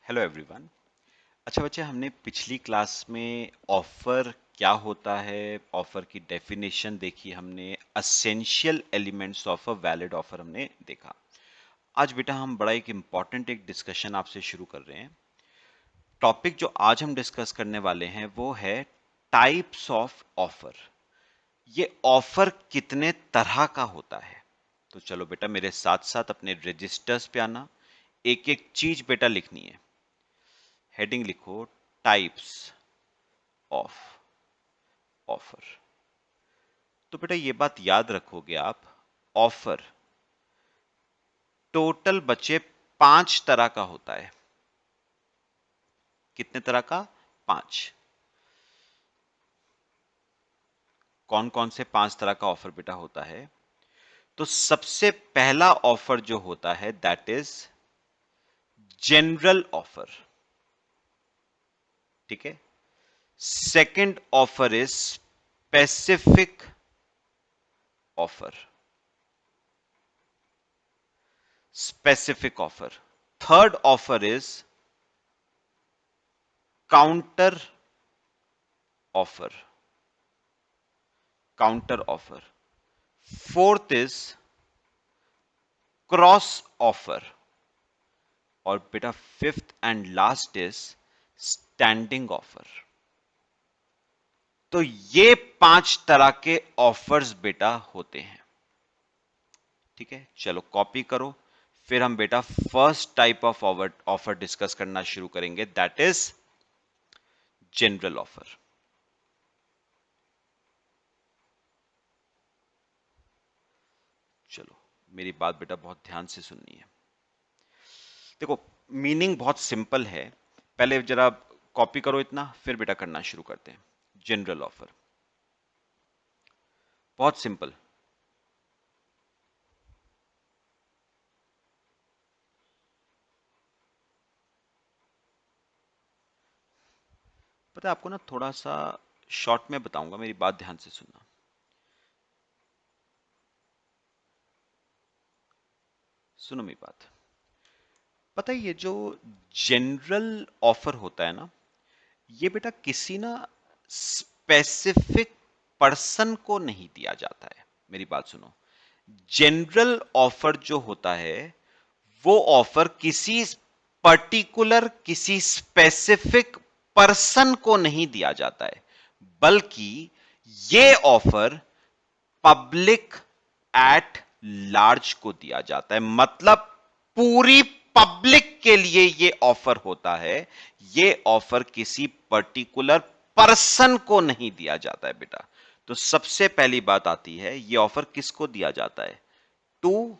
Hello everyone. अच्छा बच्चे, हमने पिछली क्लास में ऑफर क्या होता है, ऑफर की डेफिनेशन देखी, हमने essential elements of a valid offer हमने देखा। आज बेटा हम बड़ा एक इम्पॉर्टेंट एक डिस्कशन आपसे शुरू कर रहे हैं। टॉपिक जो आज हम डिस्कस करने वाले हैं वो है टाइप्स ऑफ ऑफर। ये ऑफर कितने तरह का होता है। तो चलो बेटा मेरे साथ साथ अपने रजिस्टर्स पे आना, एक एक चीज बेटा लिखनी है। हेडिंग लिखो, टाइप्स ऑफ ऑफर। तो बेटा ये बात याद रखोगे आप, ऑफर टोटल बचे 5 तरह का होता है। कितने तरह का? 5। कौन कौन से 5 तरह का ऑफर बेटा होता है? तो सबसे पहला ऑफर जो होता है दैट इज जनरल ऑफर। ठीक है। Second offer is specific offer. Specific offer. Third offer is counter offer. Counter offer. Fourth is cross offer. और बेटा fifth and last is standing offer. तो ये 5 तरह के ऑफर्स बेटा होते हैं। ठीक है, चलो कॉपी करो। फिर हम बेटा first type of offer discuss करना शुरू करेंगे, दैट इज जनरल ऑफर। चलो मेरी बात बेटा बहुत ध्यान से सुननी है। देखो, मीनिंग बहुत सिंपल है। पहले जरा कॉपी करो इतना, फिर बेटा करना शुरू करते हैं। जनरल ऑफर बहुत सिंपल। पता है आपको ना, थोड़ा सा शॉर्ट में बताऊंगा, मेरी बात ध्यान से सुनना। सुनो मेरी बात। पता है ये जो जनरल ऑफर होता है ना, ये बेटा किसी ना स्पेसिफिक पर्सन को नहीं दिया जाता है। मेरी बात सुनो। जनरल ऑफर जो होता है वो ऑफर किसी पर्टिकुलर, किसी स्पेसिफिक पर्सन को नहीं दिया जाता है, बल्कि ये ऑफर पब्लिक एट लार्ज को दिया जाता है। मतलब पूरी पब्लिक के लिए ये ऑफर होता है। ये ऑफर किसी पर्टिकुलर पर्सन को नहीं दिया जाता है बेटा। तो सबसे पहली बात आती है, ये ऑफर किसको दिया जाता है? To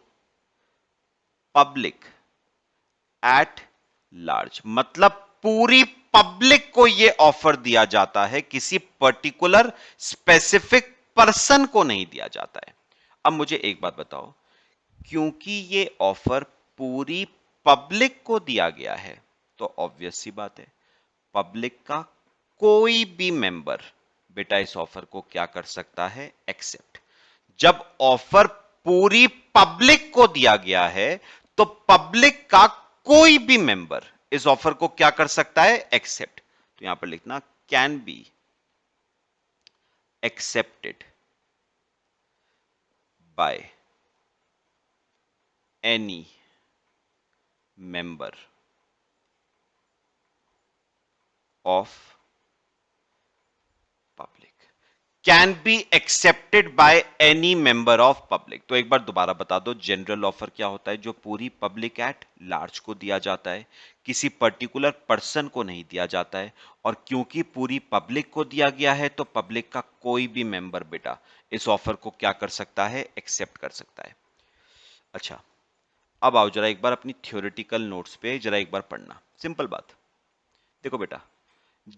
public at large. मतलब पूरी पब्लिक को यह ऑफर दिया जाता है, किसी पर्टिकुलर स्पेसिफिक पर्सन को नहीं दिया जाता है। अब मुझे एक बात बताओ, क्योंकि ये ऑफर पूरी पब्लिक को दिया गया है, तो ऑब्वियस सी बात है, पब्लिक का कोई भी मेंबर बेटा इस ऑफर को क्या कर सकता है? एक्सेप्ट। जब ऑफर पूरी पब्लिक को दिया गया है, तो पब्लिक का कोई भी मेंबर इस ऑफर को क्या कर सकता है? एक्सेप्ट। तो यहां पर लिखना, can be accepted by any member of public. Can be accepted by any member of public. तो एक बार दोबारा बता दो, जनरल ऑफर क्या होता है? जो पूरी पब्लिक एट लार्ज को दिया जाता है, किसी पर्टिकुलर पर्सन को नहीं दिया जाता है। और क्योंकि पूरी पब्लिक को दिया गया है, तो पब्लिक का कोई भी मेंबर बेटा इस ऑफर को क्या कर सकता है? एक्सेप्ट कर सकता है। अच्छा, अब आओ जरा एक बार अपनी थ्योरेटिकल नोट्स पे जरा एक बार पढ़ना। सिंपल बात। देखो बेटा,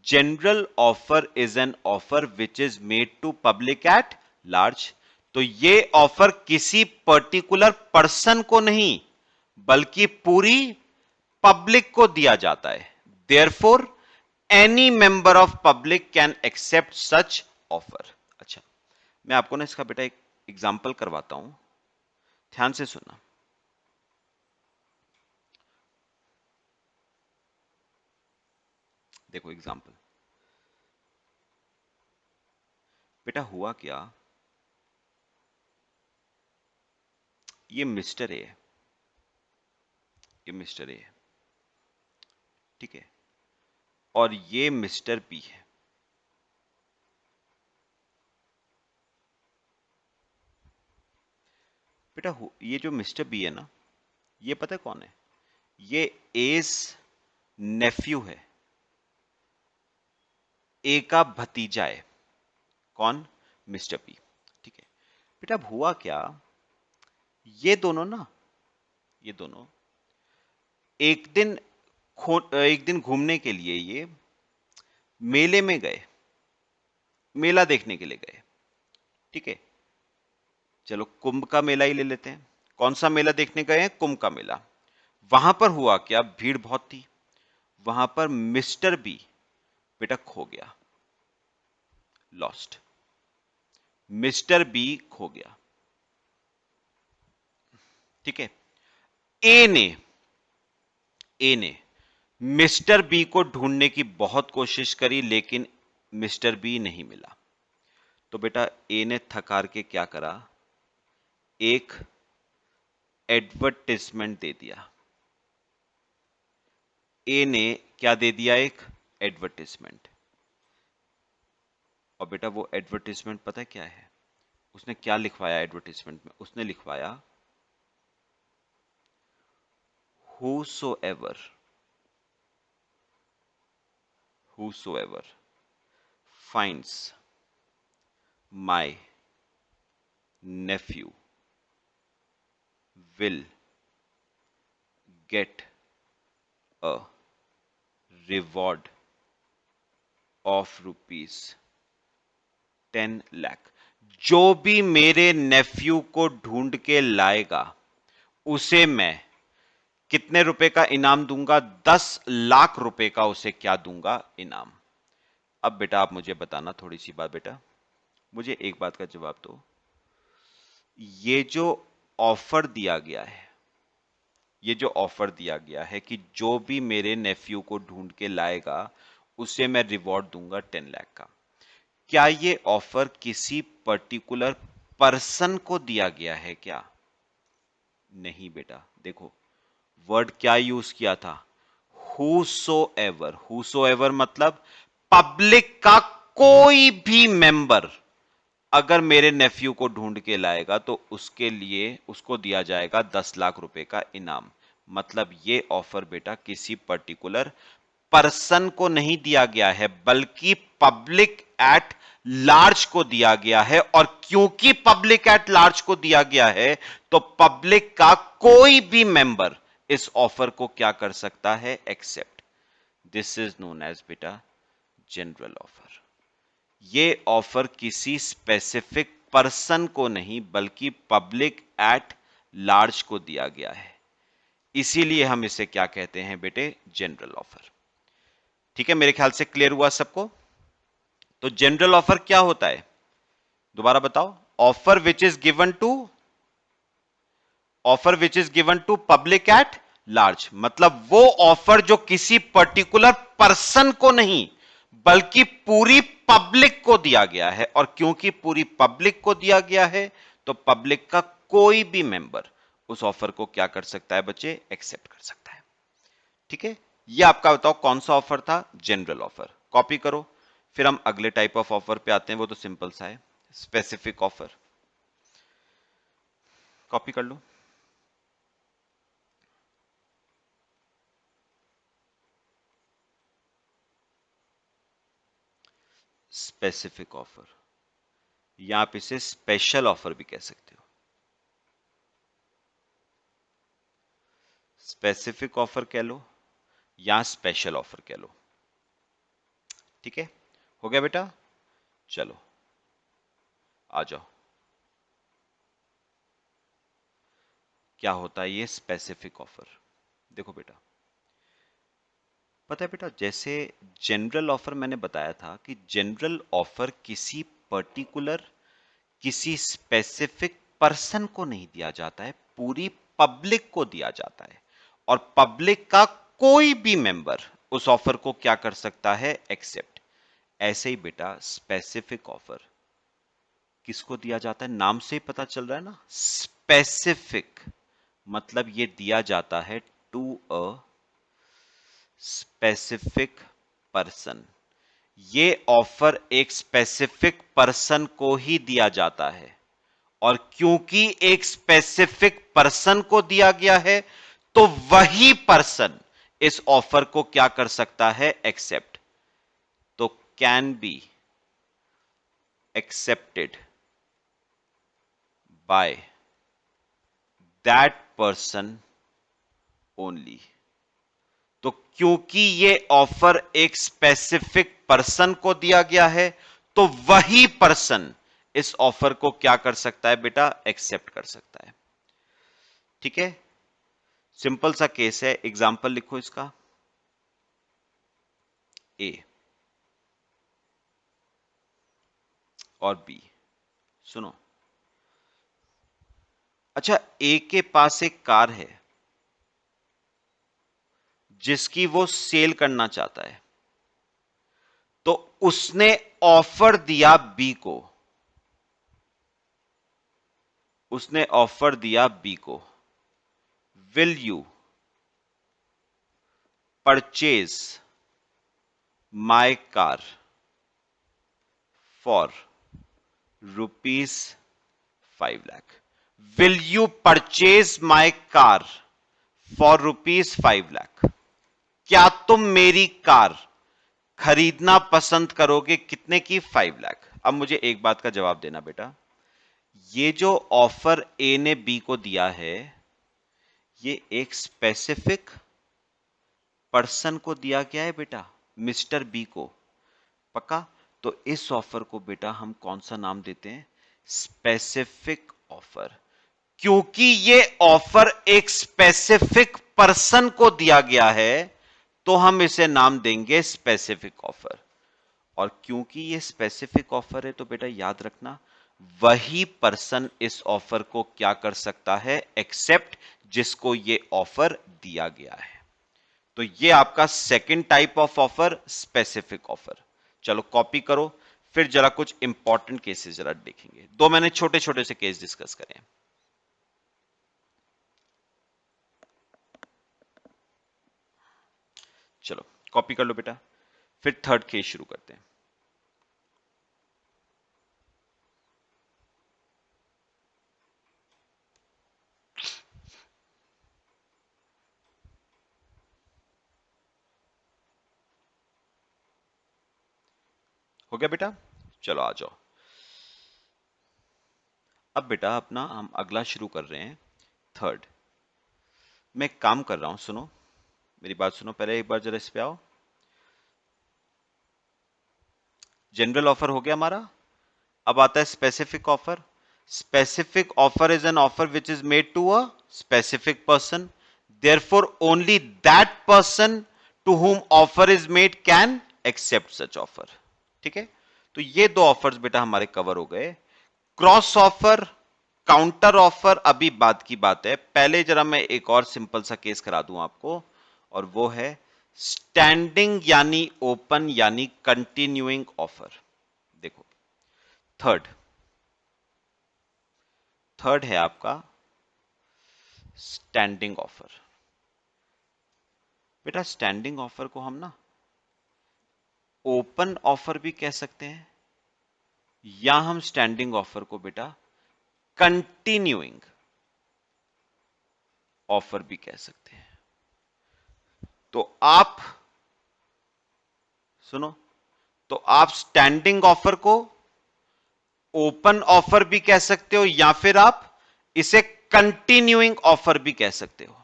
general offer is an offer which is made to public at large. तो ये ऑफर किसी पर्टिकुलर पर्सन को नहीं, बल्कि पूरी पब्लिक को दिया जाता है। Therefore any member of public can accept such offer. अच्छा, मैं आपको ना इसका बेटा एक एग्जाम्पल करवाता हूं, ध्यान से सुनना। देखो एग्जांपल, बेटा हुआ क्या, ये मिस्टर ए है, ये मिस्टर ए है, ठीक है, और ये मिस्टर बी है। बेटा ये जो मिस्टर बी है ना, ये पता है कौन है, ये एस नेफ्यू है, ए का भतीजा है। कौन? मिस्टर बी, ठीक है। बेटा अब हुआ क्या, ये दोनों ना, ये दोनों एक दिन एक दिन घूमने के लिए ये मेले में गए, मेला देखने के लिए गए, ठीक है। चलो कुंभ का मेला ही ले लेते हैं। कौन सा मेला देखने गए हैं? कुंभ का मेला। वहां पर हुआ क्या, भीड़ बहुत थी, वहां पर मिस्टर बी बेटा खो गया, लॉस्ट, मिस्टर बी खो गया, ठीक है। ए ने ए ने मिस्टर बी को ढूंढने की बहुत कोशिश करी, लेकिन मिस्टर बी नहीं मिला। तो बेटा ए ने थकार के क्या करा, एक एडवर्टाइजमेंट दे दिया। ए ने क्या दे दिया, एक एडवर्टाइजमेंट। और बेटा वो एडवर्टाइजमेंट पता है क्या है, उसने क्या लिखवाया एडवर्टाइजमेंट में, उसने लिखवाया whosoever whosoever finds my nephew will get a reward of ₹10 lakh. जो भी मेरे नेफ्यू को ढूंढ के लाएगा उसे मैं कितने रुपए का इनाम दूंगा, 10 लाख रुपए का उसे क्या दूंगा, इनाम। अब बेटा आप मुझे बताना थोड़ी सी बात, बेटा मुझे एक बात का जवाब दो, ये जो ऑफर दिया गया है, ये जो ऑफर दिया गया है कि जो भी मेरे नेफ्यू को ढूंढ के लाएगा उसे मैं रिवॉर्ड दूंगा 10 लाख का, क्या ये ऑफर किसी पर्टिकुलर पर्सन को दिया गया है क्या? नहीं बेटा, देखो वर्ड क्या यूज किया था, whosoever। whosoever मतलब पब्लिक का कोई भी मेंबर अगर मेरे नेफ्यू को ढूंढ के लाएगा तो उसके लिए उसको दिया जाएगा 10 लाख रुपए का इनाम। मतलब ये ऑफर बेटा किसी पर्टिकुलर पर्सन को नहीं दिया गया है, बल्कि पब्लिक एट लार्ज को दिया गया है। और क्योंकि पब्लिक एट लार्ज को दिया गया है तो पब्लिक का कोई भी मेंबर इस ऑफर को क्या कर सकता है, accept. This is known as बेटा जनरल ऑफर। ये ऑफर किसी स्पेसिफिक पर्सन को नहीं बल्कि पब्लिक एट लार्ज को दिया गया है, इसीलिए हम इसे क्या कहते हैं बेटे, जनरल ऑफर। ठीक है, मेरे ख्याल से क्लियर हुआ सबको। तो जनरल ऑफर क्या होता है, दोबारा बताओ। Offer which is given to offer which is given to public at large, मतलब वो ऑफर जो किसी पर्टिकुलर पर्सन को नहीं बल्कि पूरी पब्लिक को दिया गया है। और क्योंकि पूरी पब्लिक को दिया गया है तो पब्लिक का कोई भी मेंबर उस ऑफर को क्या कर सकता है बच्चे, एक्सेप्ट कर सकता है। ठीक है, ये आपका बताओ कौन सा ऑफर था, जनरल ऑफर। कॉपी करो, फिर हम अगले टाइप ऑफ ऑफर पे आते हैं, वो तो सिंपल सा है, स्पेसिफिक ऑफर। कॉपी कर लो। स्पेसिफिक ऑफर, या आप इसे स्पेशल ऑफर भी कह सकते हो। स्पेसिफिक ऑफर कह लो या स्पेशल ऑफर कह लो। ठीक है, हो गया बेटा, चलो आ जाओ। क्या होता है ये स्पेसिफिक ऑफर, देखो बेटा, पता है बेटा, जैसे जनरल ऑफर मैंने बताया था कि जनरल ऑफर किसी पर्टिकुलर, किसी स्पेसिफिक पर्सन को नहीं दिया जाता है, पूरी पब्लिक को दिया जाता है। और पब्लिक का कोई भी मेंबर उस ऑफर को क्या कर सकता है, एक्सेप्ट। ऐसे ही बेटा स्पेसिफिक ऑफर किसको दिया जाता है, नाम से ही पता चल रहा है ना, स्पेसिफिक मतलब ये दिया जाता है टू अ स्पेसिफिक पर्सन। ये ऑफर एक स्पेसिफिक पर्सन को ही दिया जाता है, और क्योंकि एक स्पेसिफिक पर्सन को दिया गया है तो वही पर्सन इस ऑफर को क्या कर सकता है, एक्सेप्ट। तो can be accepted by that person only. तो क्योंकि ये ऑफर एक स्पेसिफिक पर्सन को दिया गया है तो वही पर्सन इस ऑफर को क्या कर सकता है बेटा, एक्सेप्ट कर सकता है। ठीक है, सिंपल सा केस है, एग्जांपल लिखो इसका। ए और बी, सुनो। अच्छा, ए के पास एक कार है जिसकी वो सेल करना चाहता है, तो उसने ऑफर दिया बी को, उसने ऑफर दिया बी को, will you purchase my car for rupees 5 lakh. Will you purchase my car for rupees 5 lakh. क्या तुम मेरी कार खरीदना पसंद करोगे, कितने की, 5 लाख। अब मुझे एक बात का जवाब देना बेटा, ये जो ऑफर ए ने बी को दिया है ये एक स्पेसिफिक पर्सन को दिया गया है बेटा, मिस्टर बी को, पक्का। तो इस ऑफर को बेटा हम कौन सा नाम देते हैं, स्पेसिफिक ऑफर। क्योंकि ये ऑफर एक स्पेसिफिक पर्सन को दिया गया है तो हम इसे नाम देंगे स्पेसिफिक ऑफर। और क्योंकि ये स्पेसिफिक ऑफर है तो बेटा याद रखना, वही पर्सन इस ऑफर को क्या कर सकता है, एक्सेप्ट, जिसको ये ऑफर दिया गया है। तो ये आपका second type of offer, specific offer. चलो कॉपी करो, फिर जरा कुछ इंपॉर्टेंट केसेस जरा देखेंगे। दो मैंने छोटे छोटे से केस डिस्कस करें। चलो कॉपी कर लो बेटा, फिर थर्ड केस शुरू करते हैं। हो गया बेटा, चलो आ जाओ। अब बेटा अपना हम अगला शुरू कर रहे हैं, थर्ड। मैं एक काम कर रहा हूं, सुनो मेरी बात सुनो, पहले एक बार जरा इस पे आओ। जनरल ऑफर हो गया हमारा, अब आता है specific offer. Specific offer is an offer which is made to a specific person, therefore only that person to whom offer is made can accept such offer. ठीक है, तो ये दो ऑफर्स बेटा हमारे कवर हो गए। क्रॉस ऑफर, काउंटर ऑफर अभी बाद की बात है, पहले जरा मैं एक और सिंपल सा केस करा दूं आपको, और वो है स्टैंडिंग यानी ओपन यानी कंटिन्यूइंग ऑफर। देखो, थर्ड थर्ड है आपका स्टैंडिंग ऑफर। बेटा स्टैंडिंग ऑफर को हम ना ओपन ऑफर भी कह सकते हैं, या हम स्टैंडिंग ऑफर को बेटा कंटिन्यूइंग ऑफर भी कह सकते हैं। तो आप सुनो, तो आप स्टैंडिंग ऑफर को ओपन ऑफर भी कह सकते हो, या फिर आप इसे कंटिन्यूइंग ऑफर भी कह सकते हो।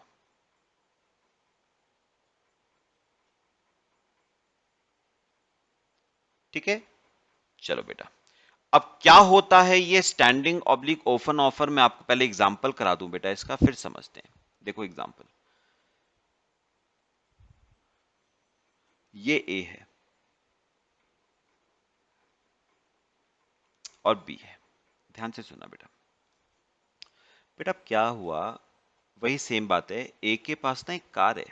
ठीक है, चलो बेटा, अब क्या होता है ये स्टैंडिंग ऑब्लिक ओपन ऑफर, मैं आपको पहले एग्जांपल करा दूं बेटा इसका, फिर समझते हैं। देखो एग्जांपल, ये ए है और बी है, ध्यान से सुनना बेटा। बेटा अब क्या हुआ, वही सेम बात है, ए के पास ना एक कार है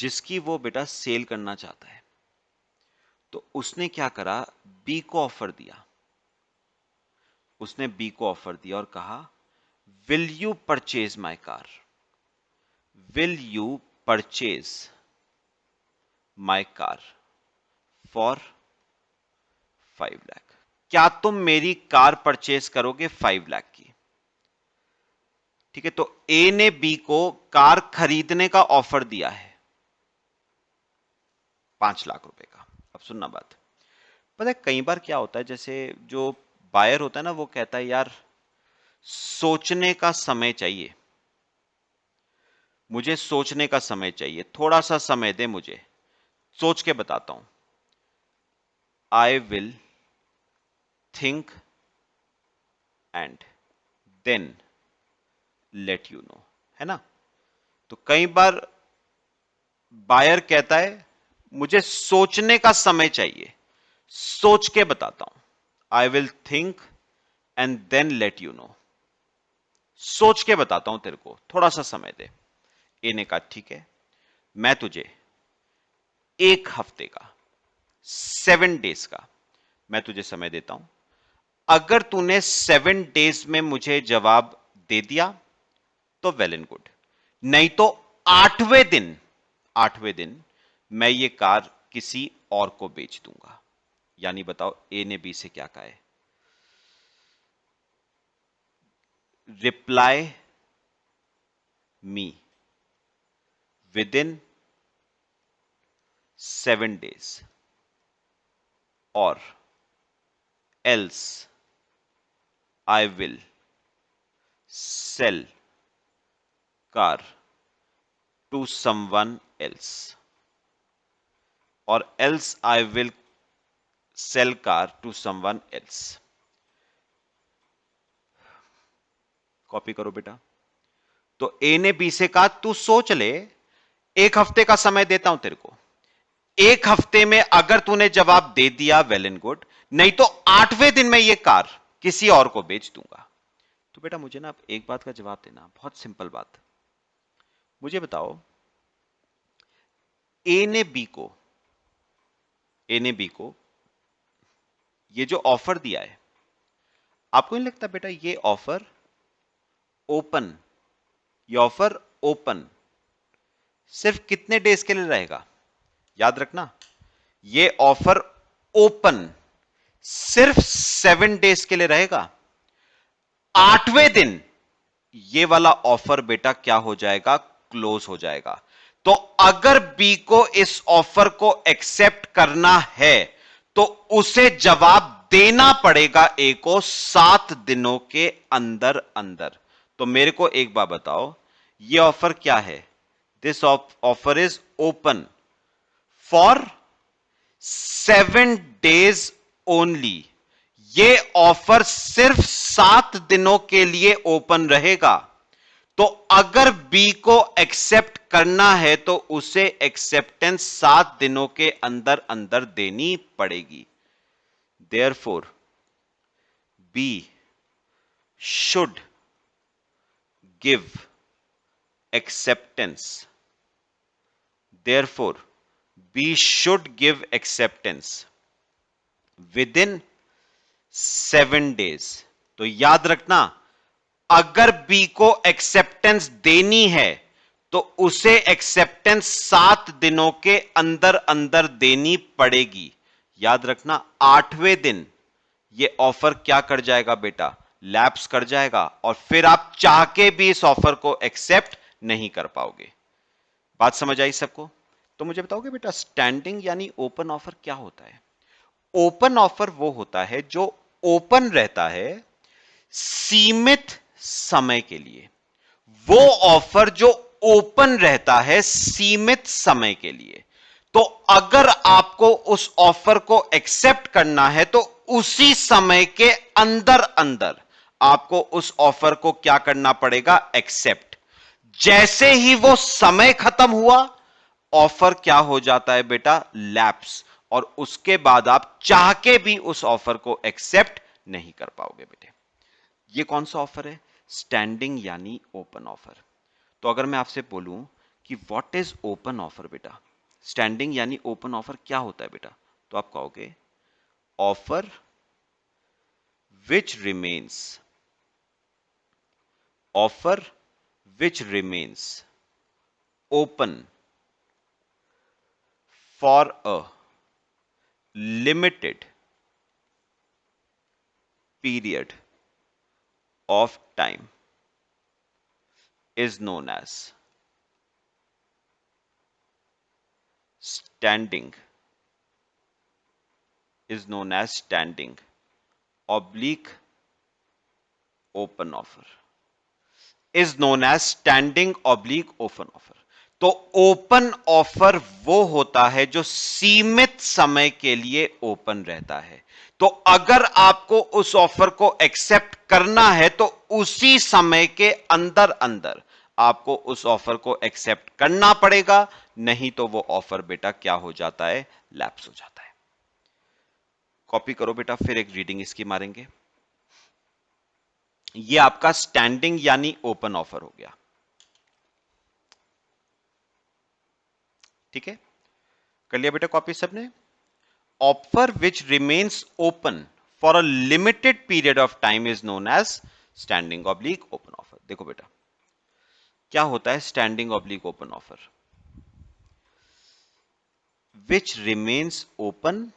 जिसकी वो बेटा सेल करना चाहता है। तो उसने क्या करा, बी को ऑफर दिया। उसने बी को ऑफर दिया और कहा, will you purchase my car, will you purchase my car for 5 lakh. क्या तुम मेरी कार परचेज करोगे 5 लाख की? ठीक है, तो ए ने बी को कार खरीदने का ऑफर दिया है 5 लाख रुपए का। अब सुनना बात, पता है कई बार क्या होता है, जैसे जो बायर होता है ना, वो कहता है यार सोचने का समय चाहिए, मुझे सोचने का समय चाहिए, थोड़ा सा समय दे, मुझे सोच के बताता हूं, I will think and then let you know, है ना। तो कई बार बायर कहता है मुझे सोचने का समय चाहिए, सोच के बताता हूं, I will think and then let you know, सोच के बताता हूं तेरे को, थोड़ा सा समय दे। ए ने कहा ठीक है, मैं तुझे 1 हफ्ते का, 7 डेज का मैं तुझे समय देता हूं। अगर तूने 7 डेज में मुझे जवाब दे दिया तो वेल एंड गुड, नहीं तो 8वें दिन, 8वें दिन मैं ये कार किसी और को बेच दूंगा। यानी बताओ ए ने बी से क्या कहा है, reply me within 7 days or else I will sell car to someone else, or else I will sell car to someone else. Copy करो बेटा। तो ए ने बी से कहा तू सोच ले, 1 हफ्ते का समय देता हूं तेरे को, 1 हफ्ते में अगर तूने जवाब दे दिया वेल एंड गुड, नहीं तो 8वें दिन में यह कार किसी और को बेच दूंगा। तो बेटा मुझे ना एक बात का जवाब देना, बहुत सिंपल बात, मुझे बताओ ए ने बी को, ए ने बी को ये जो ऑफर दिया है, आपको नहीं लगता बेटा ये ऑफर ओपन, ये ऑफर ओपन सिर्फ कितने डेज के लिए रहेगा? याद रखना, ये ऑफर ओपन सिर्फ 7 डेज के लिए रहेगा। 8वें दिन ये वाला ऑफर बेटा क्या हो जाएगा, क्लोज हो जाएगा। तो अगर बी को इस ऑफर को एक्सेप्ट करना है तो उसे जवाब देना पड़ेगा ए को 7 दिनों के अंदर अंदर। तो मेरे को एक बात बताओ, ये ऑफर क्या है? This offer is open for 7 days only. ये ऑफर सिर्फ 7 दिनों के लिए ओपन रहेगा। तो अगर बी को एक्सेप्ट करना है तो उसे एक्सेप्टेंस 7 दिनों के अंदर अंदर देनी पड़ेगी। Therefore B should give acceptance, therefore B should give acceptance within 7 days. तो याद रखना, अगर बी को एक्सेप्टेंस देनी है तो उसे एक्सेप्टेंस 7 दिनों के अंदर अंदर देनी पड़ेगी। याद रखना 8वें दिन ये ऑफर क्या कर जाएगा बेटा, लैप्स कर जाएगा, और फिर आप चाह के भी इस ऑफर को एक्सेप्ट नहीं कर पाओगे। बात समझ आई सबको? तो मुझे बताओगे बेटा स्टैंडिंग यानी ओपन ऑफर क्या होता है? ओपन ऑफर वो होता है जो ओपन रहता है सीमित समय के लिए। वो ऑफर जो ओपन रहता है सीमित समय के लिए। तो अगर आपको उस ऑफर को एक्सेप्ट करना है तो उसी समय के अंदर अंदर आपको उस ऑफर को क्या करना पड़ेगा, एक्सेप्ट। जैसे ही वो समय खत्म हुआ, ऑफर क्या हो जाता है बेटा, लैप्स, और उसके बाद आप चाह के भी उस ऑफर को एक्सेप्ट नहीं कर पाओगे बेटे। ये कौन सा ऑफर है? स्टैंडिंग यानी ओपन ऑफर। तो अगर मैं आपसे बोलूं कि व्हाट इज ओपन ऑफर बेटा। स्टैंडिंग यानी ओपन ऑफर क्या होता है बेटा? तो आप कहोगे offer which remains, offer which remains open for a limited period of time is known as standing, is known as standing oblique open offer, is known as standing oblique open offer। तो open offer वो होता है जो सीमित समय के लिए open रहता है। तो अगर आपको उस ऑफर को एक्सेप्ट करना है तो उसी समय के अंदर अंदर आपको उस ऑफर को एक्सेप्ट करना पड़ेगा, नहीं तो वो ऑफर बेटा क्या हो जाता है? लैप्स हो जाता है। कॉपी करो बेटा, फिर एक रीडिंग इसकी मारेंगे। ये आपका स्टैंडिंग यानी ओपन ऑफर हो गया, ठीक है? कर लिया बेटा कॉपी सबने? Offer which remains open for a limited period of time is known as standing oblique open offer. देखो बेटा क्या होता है standing oblique open offer? Which remains open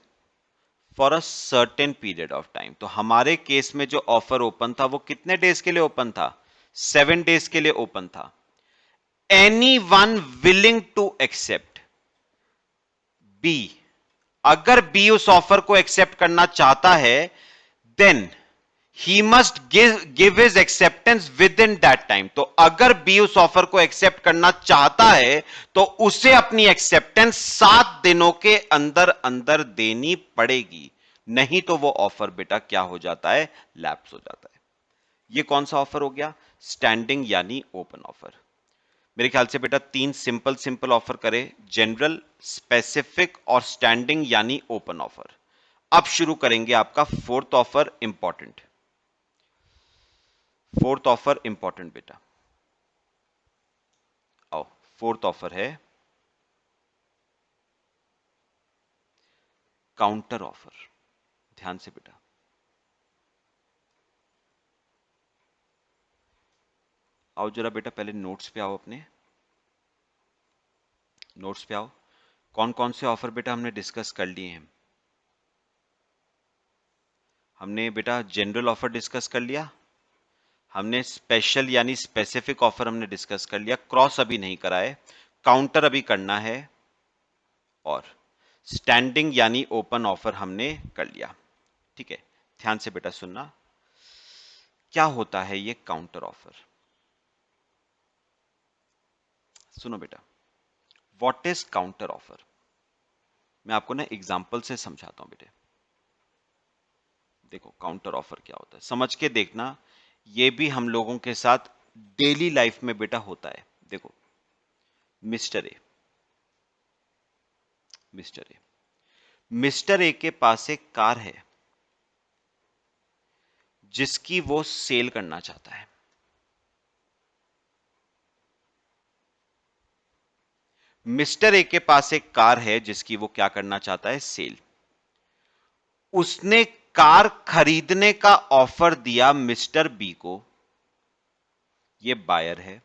for a certain period of time. तो हमारे case में जो offer open था वो कितने डेज के लिए ओपन था? 7 डेज के लिए ओपन था। Any one willing to accept, B, अगर बी उस ऑफर को एक्सेप्ट करना चाहता है then he must give his acceptance within that time. तो अगर बी उस ऑफर को एक्सेप्ट करना चाहता है तो उसे अपनी एक्सेप्टेंस 7 दिनों के अंदर अंदर देनी पड़ेगी, नहीं तो वो ऑफर बेटा क्या हो जाता है? लैप्स हो जाता है। ये कौन सा ऑफर हो गया? स्टैंडिंग यानी ओपन ऑफर। मेरे ख्याल से बेटा 3 सिंपल सिंपल ऑफर करे, जनरल, स्पेसिफिक और स्टैंडिंग यानी ओपन ऑफर। अब शुरू करेंगे आपका fourth offer, important. Fourth offer important बेटा, आओ। फोर्थ ऑफर है काउंटर ऑफर। ध्यान से बेटा, आओ जरा बेटा पहले नोट्स पे आओ, अपने नोट्स पे आओ। कौन कौन से ऑफर बेटा हमने डिस्कस कर लिए हैं? हमने बेटा जनरल ऑफर डिस्कस कर लिया, हमने स्पेशल यानी स्पेसिफिक ऑफर हमने डिस्कस कर लिया, क्रॉस अभी नहीं करा है, काउंटर अभी करना है, और स्टैंडिंग यानी ओपन ऑफर हमने कर लिया, ठीक है? ध्यान से बेटा सुनना, क्या होता है ये काउंटर ऑफर? सुनो बेटा, व्हाट इज काउंटर ऑफर? मैं आपको ना एग्जांपल से समझाता हूं बेटे। देखो काउंटर ऑफर क्या होता है, समझ के देखना, ये भी हम लोगों के साथ डेली लाइफ में बेटा होता है। देखो mister A, mister A, mister A के पास एक कार है जिसकी वो सेल करना चाहता है। मिस्टर ए के पास एक कार है जिसकी वो क्या करना चाहता है? सेल। उसने कार खरीदने का ऑफर दिया मिस्टर बी को, ये बायर है।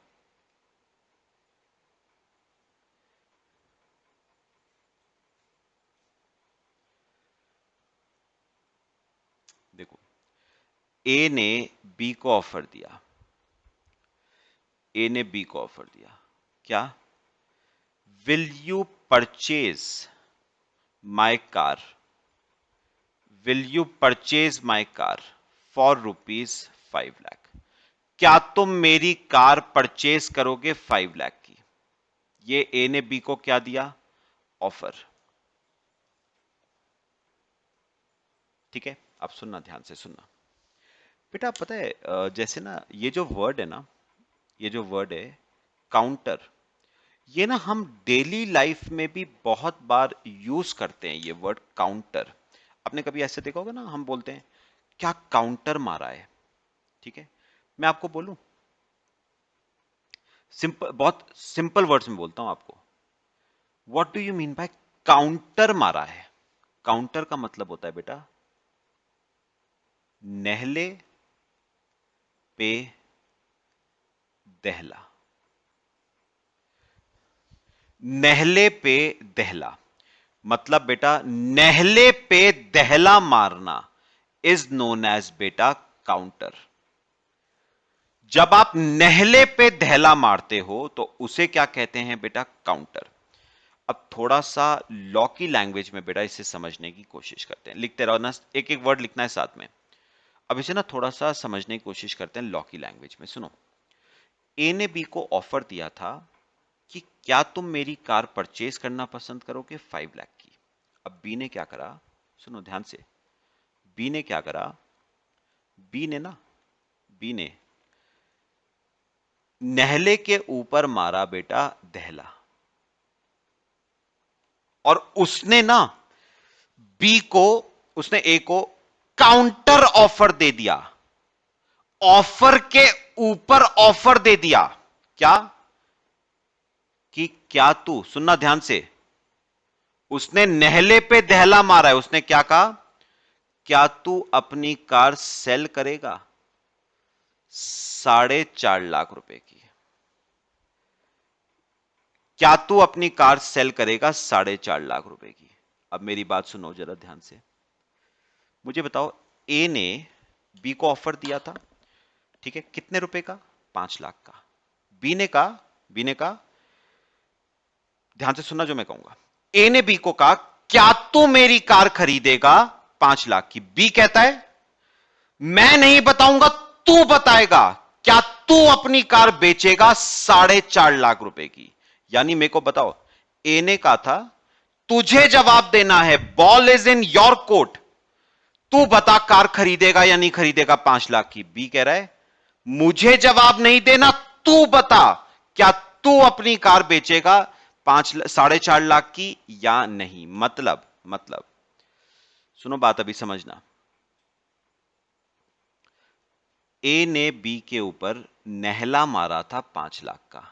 देखो ए ने बी को ऑफर दिया, ए ने बी को ऑफर दिया क्या? Will you purchase my car, will you purchase my car for ₹5 lakh? क्या तुम मेरी कार परचेज करोगे 5 लाख की? ये ए ने बी को क्या दिया? ऑफर, ठीक है? अब सुनना, ध्यान से सुनना बेटा। पता है जैसे ना ये जो वर्ड है ना, ये जो वर्ड है काउंटर, ये ना हम डेली लाइफ में भी बहुत बार यूज करते हैं ये वर्ड काउंटर। आपने कभी ऐसे देखा होगा ना, हम बोलते हैं क्या काउंटर मारा है, ठीक है? मैं आपको बोलूं, सिंपल, बहुत सिंपल वर्ड्स में बोलता हूं आपको। What do you mean by counter मारा है? काउंटर का मतलब होता है बेटा नेहले पे दहला। नेहले पे दहला मतलब बेटा नेहले पे दहला मारना इज नोन एज बेटा काउंटर। जब आप नेहले पे दहला मारते हो तो उसे क्या कहते हैं बेटा? काउंटर। अब थोड़ा सा लॉ की लैंग्वेज में बेटा इसे समझने की कोशिश करते हैं। लिखते रहो ना, एक एक वर्ड लिखना है साथ में। अब इसे ना थोड़ा सा समझने की कोशिश करते हैं लॉ की लैंग्वेज में। सुनो, ए ने बी को ऑफर दिया था कि क्या तुम मेरी कार परचेज करना पसंद करोगे 5 लाख की। अब बी ने क्या करा? सुनो ध्यान से। बी ने क्या करा? बी ने ना बी ने नेहले के ऊपर मारा बेटा दहला, और उसने ना बी को, उसने ए को काउंटर ऑफर दे दिया। ऑफर के ऊपर ऑफर दे दिया। क्या? कि क्या तू, सुनना ध्यान से, उसने नेहले पे दहला मारा है। उसने क्या कहा? क्या तू अपनी कार सेल करेगा 4.5 लाख रुपए की? क्या तू अपनी कार सेल करेगा 4.5 लाख रुपए की? अब मेरी बात सुनो जरा ध्यान से। मुझे बताओ, ए ने बी को ऑफर दिया था, ठीक है, कितने रुपए का? 5 लाख का। बी ने कहा, ध्यान से सुनना जो मैं कहूंगा। ए ने बी को कहा क्या तू मेरी कार खरीदेगा 5 लाख की? बी कहता है मैं नहीं बताऊंगा, तू बताएगा। क्या तू अपनी कार बेचेगा 4.5 लाख रुपए की? यानी मेरे को बताओ, ए ने कहा था तुझे जवाब देना है, ball is in your court, तू बता कार खरीदेगा या नहीं खरीदेगा 5 लाख की। बी कह रहा है मुझे जवाब नहीं देना, तू बता क्या तू अपनी कार बेचेगा 4.5 लाख की या नहीं। मतलब सुनो बात अभी समझना। ए ने बी के ऊपर नहला मारा था 5 लाख का,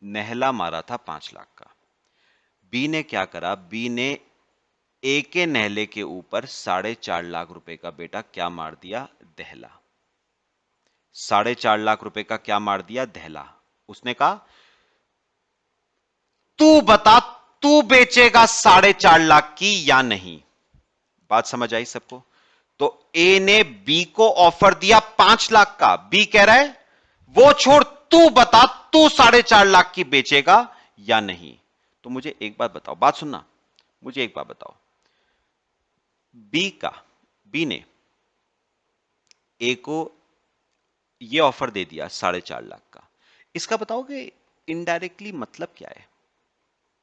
नहला मारा था 5 लाख का। बी ने क्या करा? बी ने ए के नहले के ऊपर 4.5 लाख रुपए का बेटा क्या मार दिया? दहला। 4.5 लाख रुपए का क्या मार दिया? दहला। उसने कहा तू बता, तू बेचेगा 4.5 लाख की या नहीं। बात समझ आई सबको? तो ए ने बी को ऑफर दिया 5 लाख का। बी कह रहा है वो छोड़, तू बता तू 4.5 लाख की बेचेगा या नहीं। तो मुझे एक बात बताओ, बात सुनना, मुझे एक बात बताओ। बी ने ए को ये ऑफर दे दिया 4.5 लाख का। इसका बताओगे इनडायरेक्टली मतलब क्या है?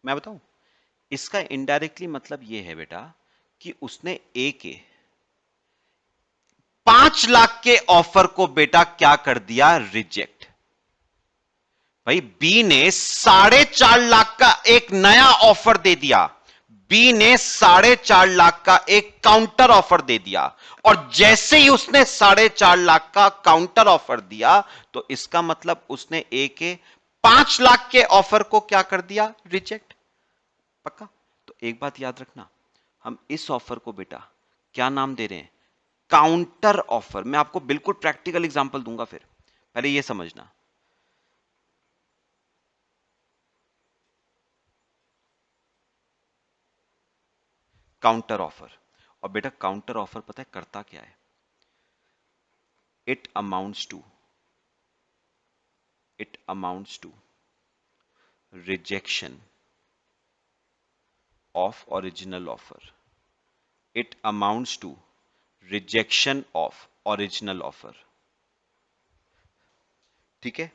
मैं बताऊं, इसका इनडायरेक्टली मतलब यह है बेटा कि उसने ए के 5 लाख के ऑफर को बेटा क्या कर दिया? रिजेक्ट। भाई बी ने 4.5 लाख का एक नया ऑफर दे दिया। बी ने 4.5 लाख का एक काउंटर ऑफर दे दिया, और जैसे ही उसने 4.5 लाख का काउंटर ऑफर दिया तो इसका मतलब उसने ए के 5 लाख के ऑफर को क्या कर दिया? रिजेक्ट। पक्का? तो एक बात याद रखना, हम इस ऑफर को बेटा क्या नाम दे रहे हैं? Counter offer. मैं आपको बिल्कुल प्रैक्टिकल एग्जांपल दूंगा, फिर पहले यह समझना। काउंटर ऑफर, और बेटा काउंटर ऑफर पता है करता क्या है? It amounts to rejection of original offer. It amounts to rejection of original offer. ठीक है?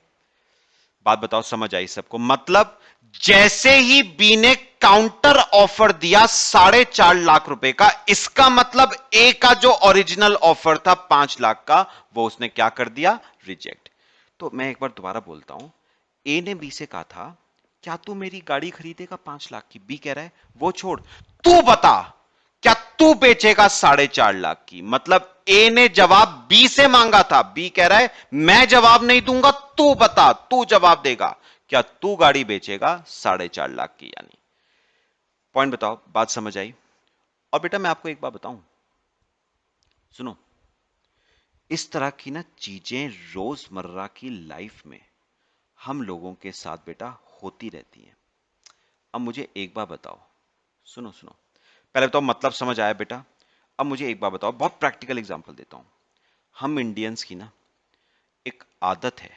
बात बताओ समझ आई सबको? मतलब जैसे ही बी ने काउंटर ऑफर दिया 4.5 लाख रुपए का, इसका मतलब ए का जो ओरिजिनल ऑफर था 5 लाख का, वो उसने क्या कर दिया? रिजेक्ट। तो मैं एक बार दोबारा बोलता हूं। ए ने बी से कहा था क्या तू मेरी गाड़ी खरीदेगा 5 लाख की? बी कह रहा है वो छोड़, तू बता क्या तू बेचेगा 4.5 लाख की। मतलब ए ने जवाब बी से मांगा था, बी कह रहा है मैं जवाब नहीं दूंगा, तू बता, तू जवाब देगा, क्या तू गाड़ी बेचेगा 4.5 लाख की? यानी पॉइंट बताओ, बात समझ आई? और बेटा मैं आपको एक बात बताऊं, सुनो, इस तरह की ना चीजें रोजमर्रा की लाइफ में हम लोगों के साथ बेटा होती रहती हैं। अब मुझे एक बात बताओ, सुनो सुनो, पहले बताओ मतलब समझ आया बेटा? अब मुझे एक बात बताओ, बहुत प्रैक्टिकल एग्जांपल देता हूं। हम इंडियंस की ना एक आदत है,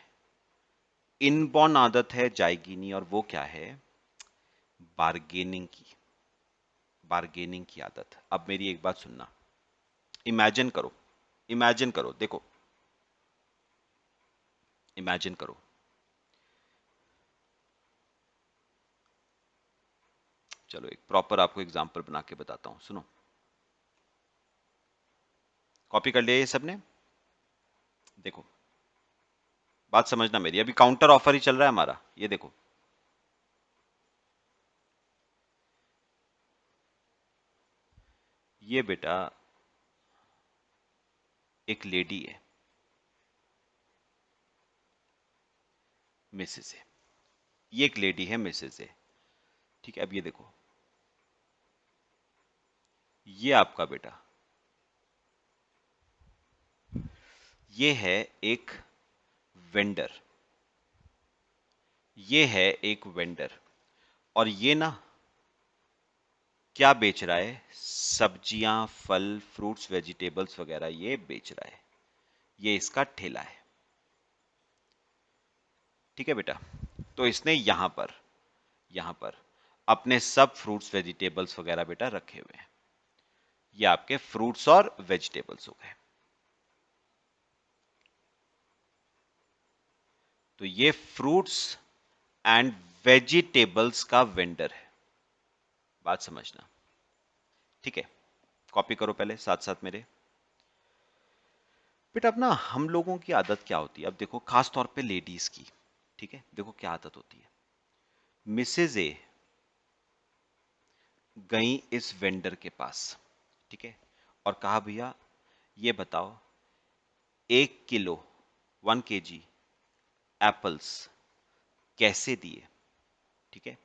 इनबॉर्न आदत है, जाएगी नहीं, और वो क्या है? बार्गेनिंग की, बार्गेनिंग की आदत। अब मेरी एक बात सुनना, इमेजिन करो, इमेजिन करो, देखो इमेजिन करो, चलो एक प्रॉपर आपको एग्जांपल बना के बताता हूं, सुनो। कॉपी कर लिया ये सबने? देखो बात समझना मेरी, अभी काउंटर ऑफर ही चल रहा है हमारा, ये देखो। ये बेटा एक लेडी है, मिसेस है, ये एक लेडी है, मिसेस है, ठीक है। अब ये देखो, ये आपका बेटा, ये है एक वेंडर, ये है एक वेंडर, और ये ना क्या बेच रहा है? सब्जियां, फल, फ्रूट्स, वेजिटेबल्स वगैरह ये बेच रहा है, ये इसका ठेला है, ठीक है बेटा। तो इसने यहां पर अपने सब फ्रूट्स वेजिटेबल्स वगैरह बेटा रखे हुए हैं, ये आपके फ्रूट्स और वेजिटेबल्स हो गए। तो ये फ्रूट्स एंड वेजिटेबल्स का वेंडर है, बात समझना, ठीक है। कॉपी करो पहले साथ साथ मेरे। बेटा अब ना हम लोगों की आदत क्या होती है, अब देखो खास तौर पे लेडीज की, ठीक है, देखो क्या आदत होती है। मिसेज ए गई इस वेंडर के पास, ठीक है, और कहा भैया ये बताओ 1 किलो 1 kg एप्पल्स कैसे दिए, ठीक है।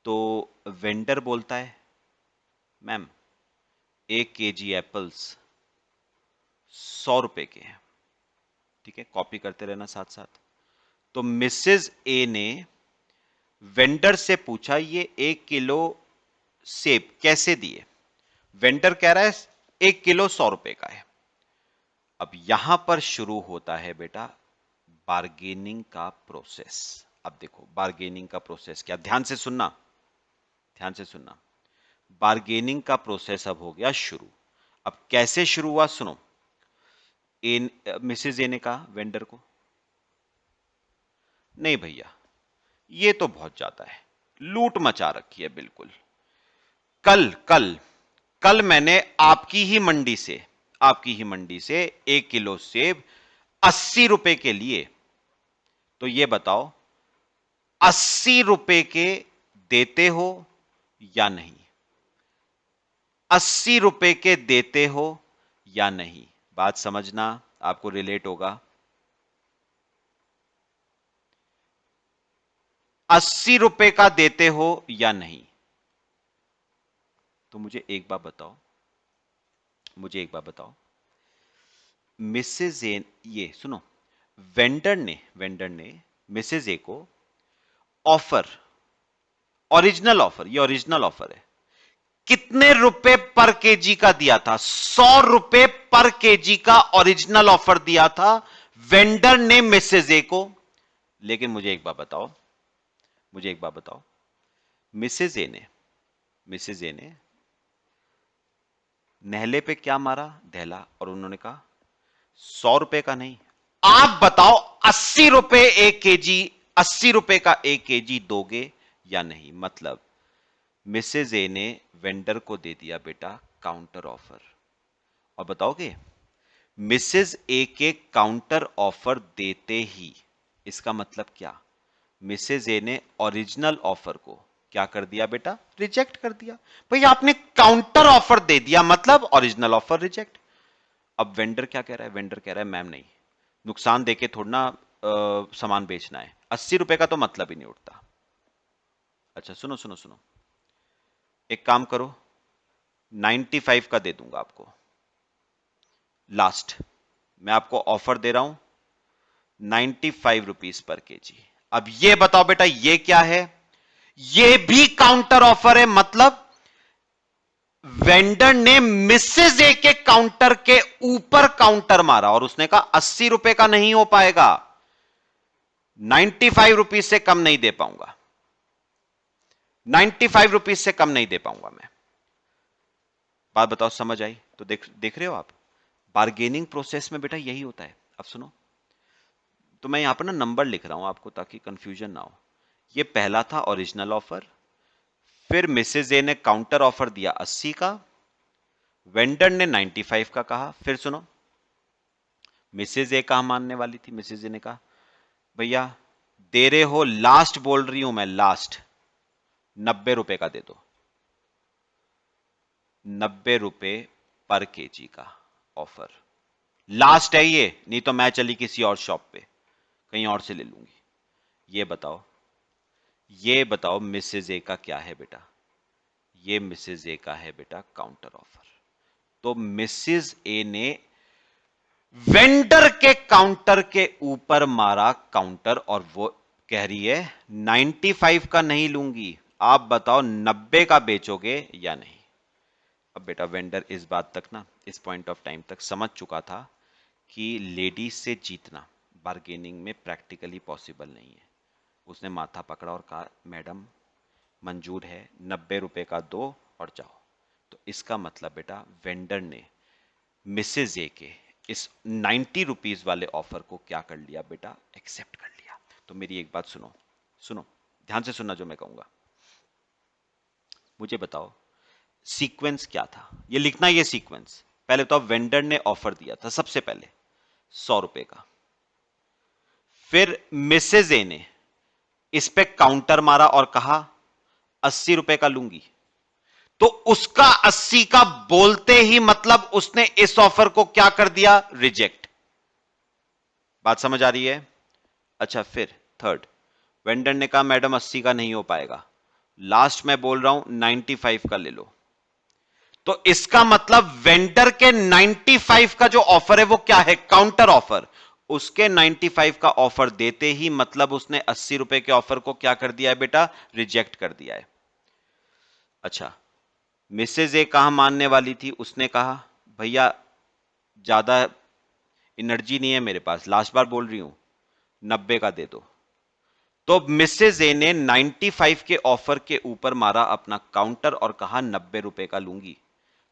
तो वेंडर बोलता है मैम 1 kg एप्पल्स 100 रुपए के हैं, ठीक है, कॉपी करते रहना साथ साथ। तो मिसेज ए ने वेंडर से पूछा ये 1 किलो सेब कैसे दिए? वेंडर कह रहा है 1 किलो 100 रुपए का है। अब यहां पर शुरू होता है बेटा बार्गेनिंग का प्रोसेस। अब देखो बार्गेनिंग का प्रोसेस क्या, ध्यान से सुनना, ध्यान से सुनना। बार्गेनिंग का प्रोसेस अब हो गया शुरू। अब कैसे शुरू हुआ सुनो। मिसेज ए ने कहा वेंडर को, नहीं भैया ये तो बहुत ज्यादा है, लूट मचा रखी है बिल्कुल। कल कल कल मैंने आपकी ही मंडी से 1 किलो सेब 80 रुपए के लिए, तो ये बताओ 80 रुपए के देते हो या नहीं? 80 रुपए के देते हो या नहीं? बात समझना, आपको रिलेट होगा। 80 रुपए का देते हो या नहीं? तो मुझे एक बात बताओ, मुझे एक बात बताओ, मिसेज ए, ये सुनो, वेंडर ने मिसेज ए को ऑफर, ओरिजिनल ऑफर, ये ओरिजिनल ऑफर है, कितने रुपए पर केजी का दिया था? 100 रुपए पर केजी का ओरिजिनल ऑफर दिया था वेंडर ने मिसेज ए को। लेकिन मुझे एक बात बताओ, मुझे एक बात बताओ, मिसेज ए ने नहले पे क्या मारा? दहला, और उन्होंने कहा 100 रुपए का नहीं, आप बताओ 80 रुपए 1 केजी, 80 रुपए का 1 केजी दोगे या नहीं? मतलब मिसेज ए ने वेंडर को दे दिया बेटा काउंटर ऑफर। और बताओगे मिसेज ए के काउंटर ऑफर देते ही इसका मतलब क्या? मिसेज ए ने ओरिजिनल ऑफर को क्या कर दिया बेटा, रिजेक्ट कर दिया। भाई आपने काउंटर ऑफर दे दिया, मतलब ओरिजिनल ऑफर रिजेक्ट। अब वेंडर क्या कह रहा है, वेंडर कह रहा है मैम नहीं, नुकसान देके थोड़ा ना सामान बेचना है, 80 रुपए का तो मतलब ही नहीं उठता। अच्छा सुनो सुनो सुनो, एक काम करो, 95 का दे दूंगा आपको, लास्ट मैं आपको ऑफर दे रहा हूं 95 रुपीज पर केजी। अब ये बताओ बेटा ये क्या है, ये भी काउंटर ऑफर है, मतलब वेंडर ने मिसेज ए के काउंटर के ऊपर काउंटर मारा और उसने कहा 80 रुपए का नहीं हो पाएगा, 95 रुपीज से कम नहीं दे पाऊंगा, 95 रुपीज से कम नहीं दे पाऊंगा मैं। बात बताओ समझ आई? तो देख देख रहे हो आप, बार्गेनिंग प्रोसेस में बेटा यही होता है। अब सुनो, तो मैं यहां पर ना नंबर लिख रहा हूं आपको ताकि कंफ्यूजन ना हो। ये पहला था ओरिजिनल ऑफर, फिर मिसेज ए ने काउंटर ऑफर दिया 80 का, वेंडर ने 95 का कहा। फिर सुनो, मिसेज ए कहा मानने वाली थी, मिसेज ए ने कहा भैया दे रहे हो, लास्ट बोल रही हूं मैं, लास्ट 90 रुपए का दे दो, 90 रुपए पर केजी का ऑफर लास्ट है ये, नहीं तो मैं चली किसी और शॉप पे कहीं और से ले लूंगी। ये बताओ, ये बताओ मिसेज ए का क्या है बेटा, ये मिसेज ए का है बेटा काउंटर ऑफर। तो मिसेज ए ने वेंडर के काउंटर के ऊपर मारा काउंटर और वो कह रही है 95 का नहीं लूंगी, आप बताओ 90 का बेचोगे या नहीं। अब बेटा वेंडर इस बात तक ना, इस पॉइंट ऑफ टाइम तक समझ चुका था कि लेडीज से जीतना बार्गेनिंग में प्रैक्टिकली पॉसिबल नहीं है। उसने माथा पकड़ा और कहा मैडम मंजूर है, 90 रुपए का दो और जाओ। तो इसका मतलब बेटा वेंडर ने मिसेज ए के इस 90 रुपीज वाले ऑफर को क्या कर लिया बेटा, एक्सेप्ट कर लिया। तो मेरी एक बात सुनो, सुनो ध्यान से सुनना जो मैं कहूंगा, मुझे बताओ सीक्वेंस क्या था, ये लिखना, ये सीक्वेंस पहले तो वेंडर ने ऑफर दिया था सबसे पहले 100 रुपए का, फिर मिसेज ए ने इस पे काउंटर मारा और कहा 80 रुपए का लूंगी, तो उसका 80 का बोलते ही मतलब उसने इस ऑफर को क्या कर दिया, रिजेक्ट। बात समझ आ रही है? अच्छा फिर थर्ड, वेंडर ने कहा मैडम 80 का नहीं हो पाएगा, लास्ट मैं बोल रहा हूं 95 का ले लो। तो इसका मतलब वेंडर के 95 का जो ऑफर है वो क्या है, काउंटर ऑफर। उसके 95 का ऑफर देते ही मतलब उसने 80 रुपए के ऑफर को क्या कर दिया है बेटा, रिजेक्ट कर दिया है। अच्छा, मिसेज ए कहा मानने वाली थी, उसने कहा भैया ज्यादा एनर्जी नहीं है मेरे पास, लास्ट बार बोल रही हूं 90 का दे दो। तो मिसेज ए ने 95 के ऑफर के ऊपर मारा अपना काउंटर और कहा 90 रुपए का लूंगी।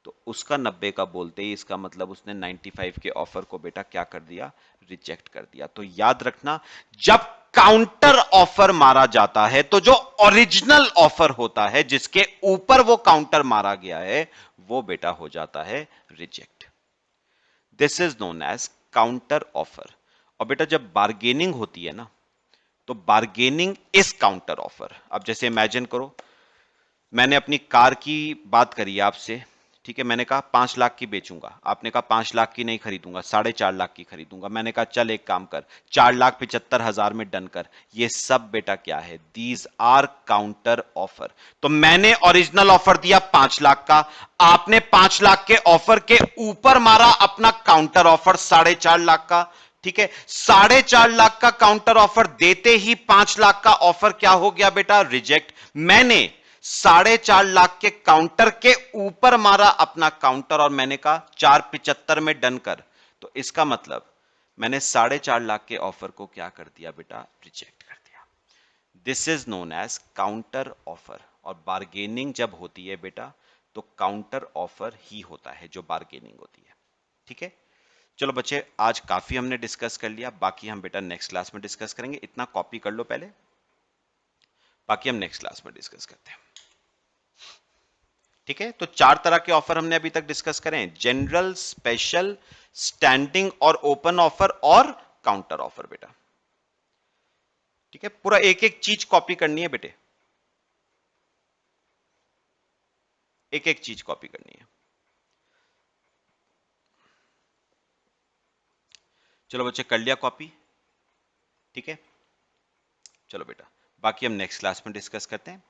तो उसका 90 का बोलते ही इसका मतलब उसने 95 के ऑफर को बेटा क्या कर दिया, रिजेक्ट कर दिया। तो याद रखना, जब काउंटर ऑफर मारा जाता है तो जो ओरिजिनल ऑफर होता है जिसके ऊपर वो काउंटर मारा गया है वो बेटा हो जाता है reject. This is known as counter offer. और बेटा जब बार्गेनिंग होती है ना, तो बार्गेनिंग इज काउंटर ऑफर। अब जैसे इमेजिन करो, मैंने अपनी कार की बात करी आपसे, ठीक है, मैंने कहा 5 लाख की बेचूंगा, आपने कहा 5 लाख की नहीं खरीदूंगा, 4.5 लाख की खरीदूंगा। मैंने कहा चल एक काम कर, 4,75,000 में डन कर। ये सब बेटा क्या है, दीज आर काउंटर ऑफर। तो मैंने ओरिजिनल ऑफर दिया 5 लाख का, आपने 5 लाख के ऑफर के ऊपर मारा अपना काउंटर ऑफर 4.5 लाख का, ठीक है। 4.5 लाख का काउंटर ऑफर देते ही 5 लाख का ऑफर क्या हो गया बेटा, रिजेक्ट। मैंने 4.5 लाख के काउंटर के ऊपर मारा अपना काउंटर और मैंने कहा 4.75 में डन कर। तो इसका मतलब मैंने 4.5 लाख के ऑफर को क्या कर दिया बेटा, रिजेक्ट कर दिया। This is known as counter offer. और बार्गेनिंग जब होती है बेटा तो काउंटर ऑफर ही होता है जो बार्गेनिंग होती है, ठीक है। चलो बच्चे, आज काफी हमने डिस्कस कर लिया, बाकी हम बेटा नेक्स्ट क्लास में डिस्कस करेंगे। इतना कॉपी कर लो पहले, बाकी हम नेक्स्ट क्लास में डिस्कस करते हैं, ठीक है। तो 4 तरह के ऑफर हमने अभी तक डिस्कस करें, जनरल, स्पेशल, स्टैंडिंग और ओपन ऑफर और काउंटर ऑफर बेटा, ठीक है। पूरा एक एक चीज कॉपी करनी है बेटे। एक एक चीज कॉपी करनी है। चलो बच्चे, कर लिया कॉपी? ठीक है, चलो बेटा, बाकी हम नेक्स्ट क्लास में डिस्कस करते हैं।